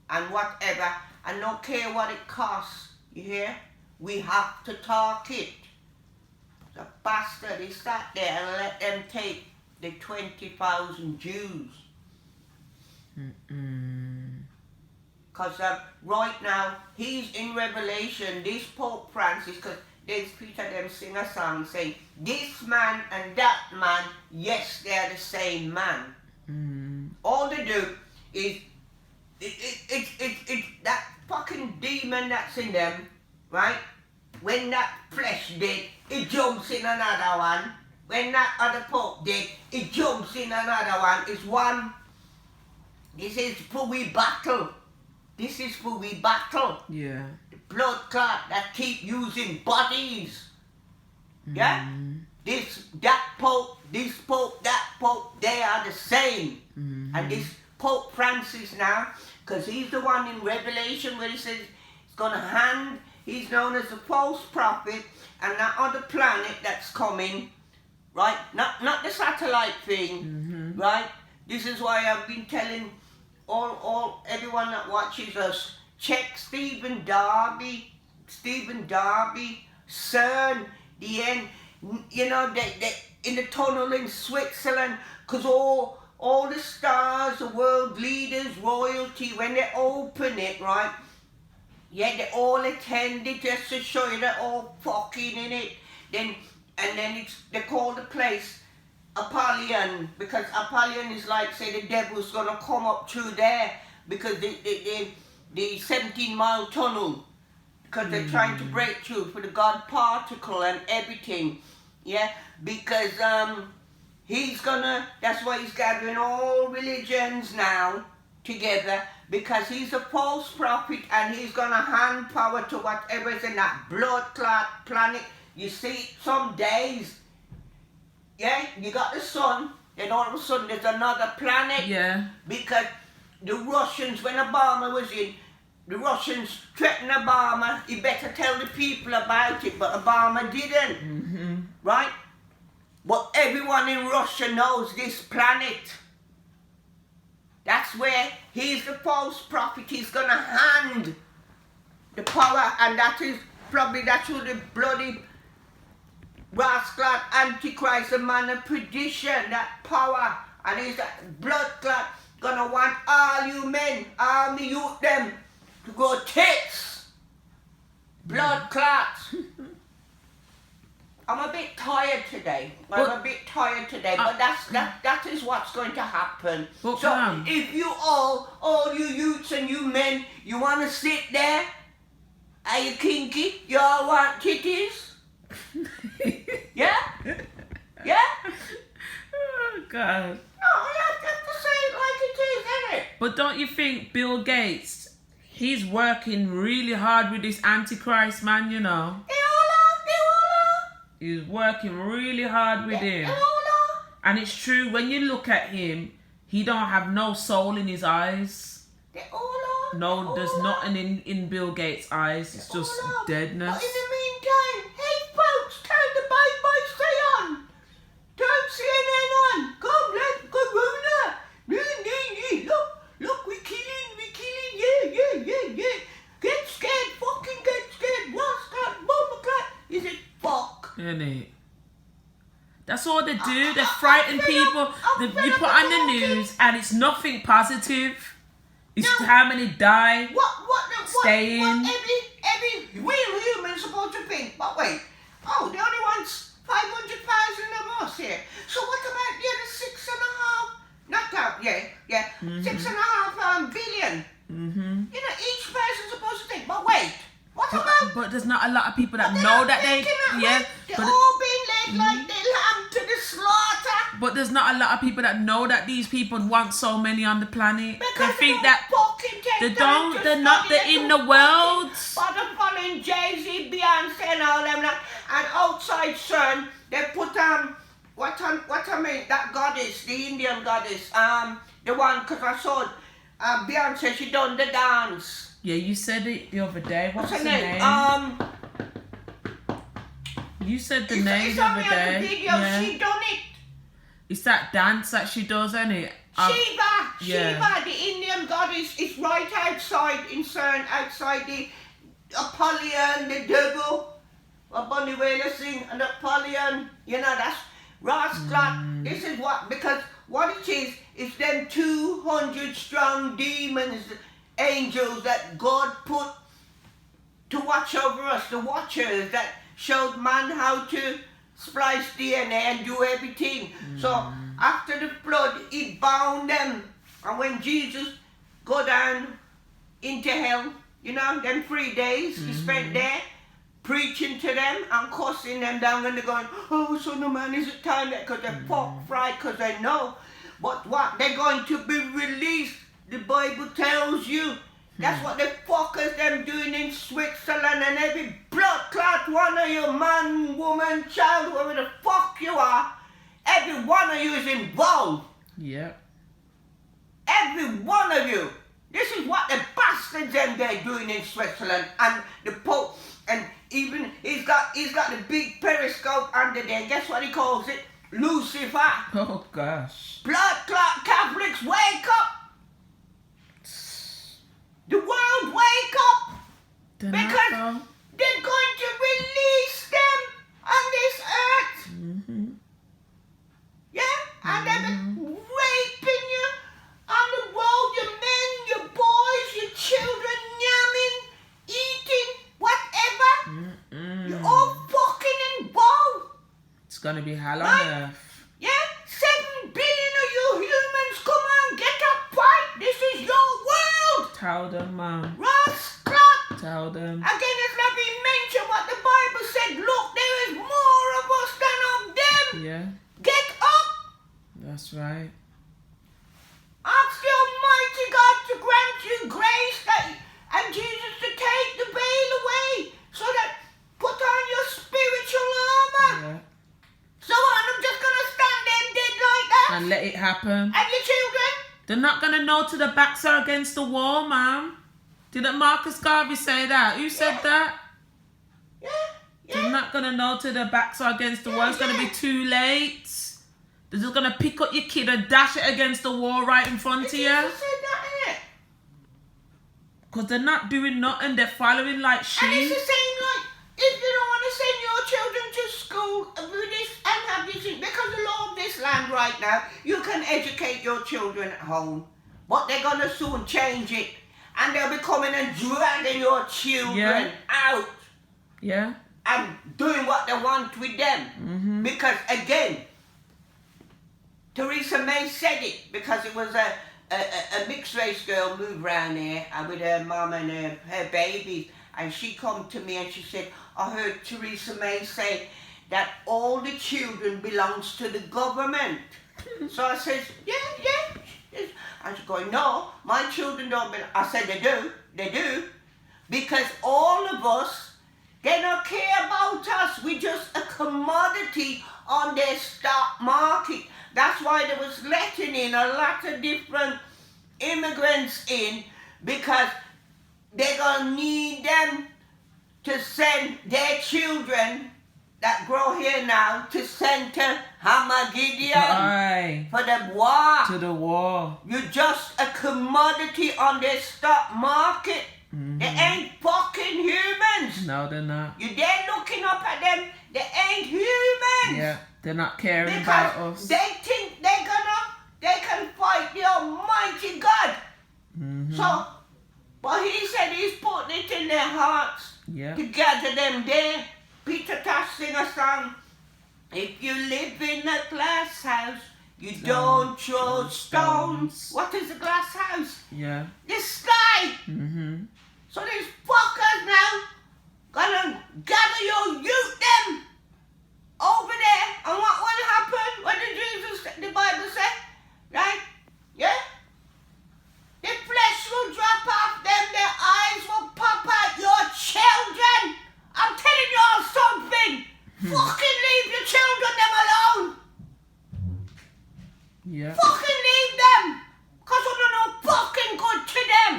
and whatever, and don't care what it costs, you hear? We have to talk it. The bastard, he sat there and let them take the 20,000 Jews. Because right now, he's in Revelation, this Pope Francis, because there's Peter them sing a song saying, this man and that man, yes, they're the same man. All they do is, it's that fucking demon that's in them, right? When that flesh did, it jumps in another one. When that other Pope did, it jumps in another one. It's one. This is for we battle. This is for we battle. Yeah. The blood clot that keep using bodies. Yeah? That Pope, this Pope, that Pope, they are the same. And this Pope Francis now, because he's the one in Revelation where he says he's going to hand, he's known as the false prophet, and that other planet that's coming, right? Not the satellite thing, right? This is why I've been telling everyone that watches us, check Stephen Darby, CERN, the end, you know, they in the tunnel in Switzerland, because all the stars, the world leaders, royalty, when they open it, right, yeah, they all attended just to show you they're all fucking in it. Then they call the place Apollyon, because Apollyon is like, say, the devil's gonna come up through there, because the 17-mile tunnel, because they're trying to break through for the God particle and everything, yeah, because that's why he's gathering all religions now together, because he's a false prophet and he's gonna hand power to whatever's in that blood clot planet. You see, some days, yeah, you got the sun, then all of a sudden there's another planet. Yeah. Because the Russians, when Obama was in, the Russians threatened Obama, he better tell the people about it, but Obama didn't. Right? But everyone in Russia knows this planet. That's where he's the false prophet. He's going to hand the power, and that's who the bloody rascal Antichrist, the man of perdition, that power, and he's that blood clot, going to want all you men, all me youth them, to go tits. Blood clots. I'm a bit tired today. But that is what's going to happen. So if you all you youths and you men, you want to sit there, are you kinky? You all want titties? Yeah? Yeah? Oh, God. No, I have to say it like it is, innit? But don't you think Bill Gates, he's working really hard with this Antichrist man, you know? They all are. He's working really hard with him. They all are. And it's true, when you look at him, he don't have no soul in his eyes. They all are. No, there's nothing in Bill Gates' eyes. It's just deadness. But in the meantime, hey folks, turn the bye-bye stay on. Turn CNN on. Come, let's go, Rona. Look, we're killing, yeah. Get scared, fucking get scared. What's that? Bomber clap. Is it fuck? Innit? That's all they do. They frighten people. You put on the news and it's nothing positive. It's how many die, staying. What every real human's supposed to think. But wait, they only want 500,000 of us here. So what about the other 6.5? Not that, yeah. 6.5 billion. You know, each person's supposed to think. But wait, what about? But there's not a lot of people that know that they. They're all being led like the lamb to the slaughter. But there's not a lot of people that know that these people want so many on the planet. Because they think that they're not in the world. But they're following Jay-Z, Beyonce and all them. And outside CERN, they put what I mean, that goddess, the Indian goddess, the one, because I saw Beyonce, she done the dance. Yeah, you said it the other day. What's her name? You said the name the other day. Video. Yeah. She done it. It's that dance that she does, isn't it? Shiva, the Indian goddess, is right outside in CERN, outside the Apollyon, the devil. But funny way they sing Napoleon. You know, that's Rasclot. This is what, because what it is them 200 strong demons, angels that God put to watch over us, the watchers that showed man how to splice DNA and do everything. So after the flood, he bound them. And when Jesus go down into hell, you know, them 3 days he spent there preaching to them and cussing them down, and they're going, oh, son of man, is it time that, because they're pork fried, because they know. But what? They're going to be released. The Bible tells you. That's what the fuckers them doing in Switzerland, and every blood clot one of you, man, woman, child, whoever the fuck you are, every one of you is involved. Yeah. Every one of you. This is what the bastards them they're doing in Switzerland, and the Pope, and even he's got the big periscope under there. Guess what he calls it? Lucifer. Oh gosh. Blood clot Catholics, wake up! The world, wake up! Because they're going to release them on this earth. Yeah? And they're raping you on the world, your men, your boys, your children, yamming, eating, whatever. You're all fucking involved. It's gonna be hell on earth. Yeah? 7 billion of you humans, come on, get up, fight. This is your world. Tell them, man. Rasclot. Tell them. Again, it's not being mentioned what the Bible said. Look, there is more of us than of them. Yeah. Get up. That's right. Ask the Almighty God to grant you grace and Jesus to take the veil away, so that put on your spiritual armor. Yeah. So I'm just going to stand there dead like that. And let it happen. And your children? They're not gonna know till the backs are against the wall, man. Didn't Marcus Garvey say that? Who said that? Yeah. They're not gonna know till the backs are against the wall. It's gonna be too late. They're just gonna pick up your kid and dash it against the wall right in front of you. Jesus said that, innit? Because they're not doing nothing. They're following like sheep. And it's the same like, if you don't want to send your children to school, do this and have this, because the law of this land right now, you can educate your children at home. But they're going to soon change it. And they'll be coming and dragging your children out. Yeah. And doing what they want with them. Because again, Theresa May said it, because it was a mixed race girl moved around here with her mum and her babies. And she come to me and she said, I heard Theresa May say that all the children belongs to the government. So I said, yeah. And she's going, no, my children don't belong. I said, they do. Because all of us, they don't care about us. We're just a commodity on their stock market. That's why they was letting in a lot of different immigrants in, because they're going to need them to send their children that grow here now to send to Hamagideon for the war. To the war. You're just a commodity on their stock market. They ain't fucking humans. No, they're not. You're there looking up at them. They ain't humans. Yeah, they're not caring because about us. They think they can fight the Almighty God. So, but he said he's putting it in their hearts to gather them there. Peter Tosh sing a song. If you live in a glass house, you don't throw stones. What is a glass house? Yeah. The sky. So these fuckers now gonna gather your youth them over there. And what will happen? What did the Bible say? Right? Yeah? The flesh will drop off them, their eyes will pop out. Your children, I'm telling you all something. Fucking leave your children them alone. Yeah. Fucking leave them. Because you're not fucking good to them.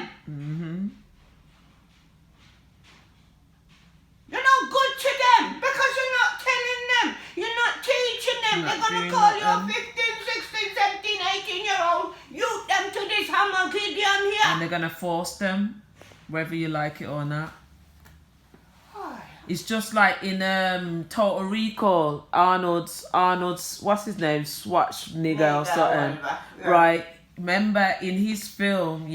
You're not good to them because you're not telling them. You're not teaching them. They're going to call you 15, 16, 17, 18-year-old. Youth them to this Hamagideon here. And they're going to force them, whether you like it or not. It's just like in Total Recall, Arnold's what's his name, Schwarzenegger or something, right? Remember in his film,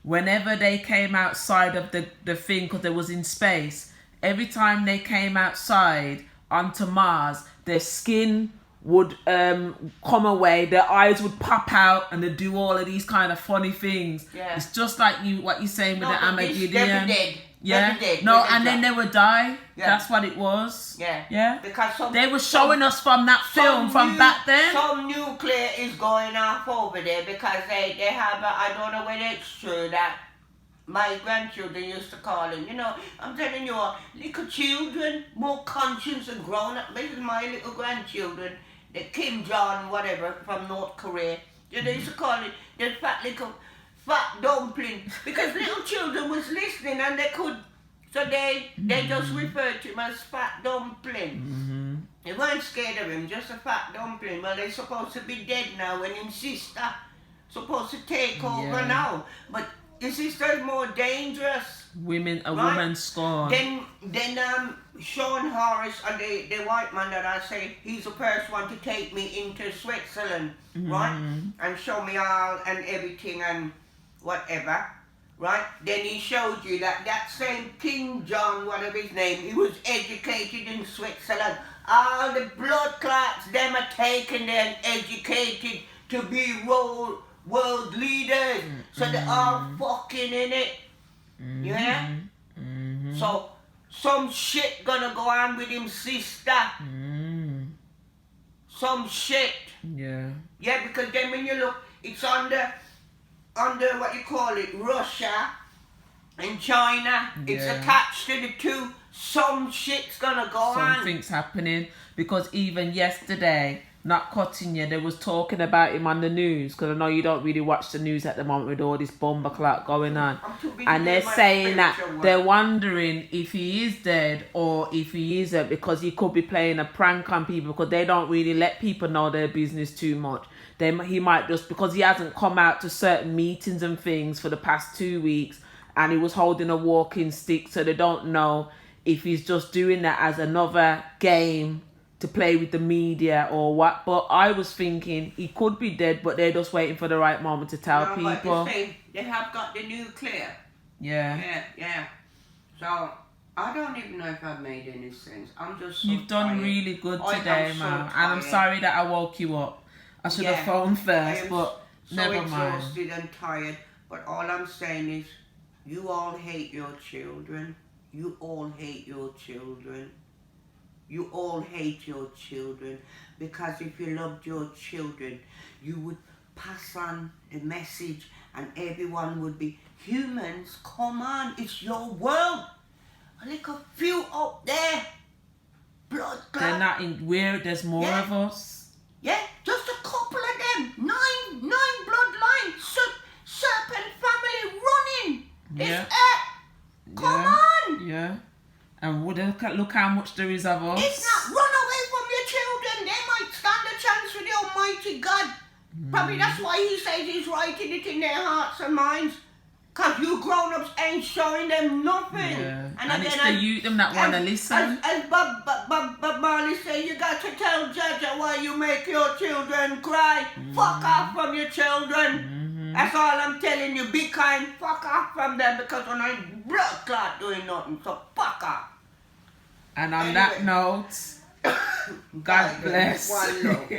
whenever they came outside of the thing, because they was in space, every time they came outside onto Mars, their skin would come away, their eyes would pop out, and they do all of these kind of funny things. Yeah. It's just like what you're saying with the Armageddon. Yeah. And then they would die. Yeah. That's what it was. Yeah. Yeah. Because they were showing us from that film from back then. Some nuclear is going off over there because they have I don't know whether it's true that my grandchildren used to call them, I'm telling you all, little children, more conscious and grown up. This is my little grandchildren, the Kim Jong whatever from North Korea. They used to call it the fat dumpling, because little children was listening and they could, so they just referred to him as fat dumpling. They weren't scared of him, just a fat dumpling. Well, they're supposed to be dead now, and his sister supposed to take over now, but his sister is more dangerous. Woman scorn. Then Sean Harris, the white man that I say, he's the first one to take me into Switzerland, right, and show me all and everything and whatever, right? Then he showed you that same King John, whatever his name, he was educated in Switzerland. All the blood clots, them are taken there and educated to be world leaders. So they're all fucking in it. You hear? So some shit gonna go on with him sister. Some shit. Yeah. Yeah, because then when you look, it's under what you call it, Russia and China. It's attached to the two. Some shit's gonna go on. Something's happening, because even yesterday, not cutting you, they was talking about him on the news, because I know you don't really watch the news at the moment with all this bomber clock going on, and they're saying that they're wondering if he is dead or if he isn't, because he could be playing a prank on people, because they don't really let people know their business too much. He might just, because he hasn't come out to certain meetings and things for the past 2 weeks, and he was holding a walking stick, so they don't know if he's just doing that as another game to play with the media or what. But I was thinking he could be dead, but they're just waiting for the right moment to tell people. But they have got the nuclear. Yeah. Yeah. So I don't even know if I've made any sense. I'm just so You've done tired. really good today, man. And I'm sorry that I woke you up. I should have phoned first, but never mind. So exhausted and tired. But all I'm saying is, you all hate your children. You all hate your children. You all hate your children, because if you loved your children, you would pass on the message and everyone would be, humans, come on, it's your world. Like a few up there, blood clot. They're not in where there's more of us. Yeah, just a couple of them. Nine bloodlines, serpent family running. Yeah. Come on. Yeah. And look how much there is of us. It's not, run away from your children. They might stand a chance with the Almighty God. Probably that's why he says he's writing it in their hearts and minds. Because you grown-ups ain't showing them nothing. Yeah. And it's the youth them that want to listen. As Bob Marley say, you got to tell Jaja why you make your children cry. Fuck off from your children. That's all I'm telling you. Be kind. Fuck off from them, because when I blood clot doing nothing, so fuck off. And on that note, God bless. One love.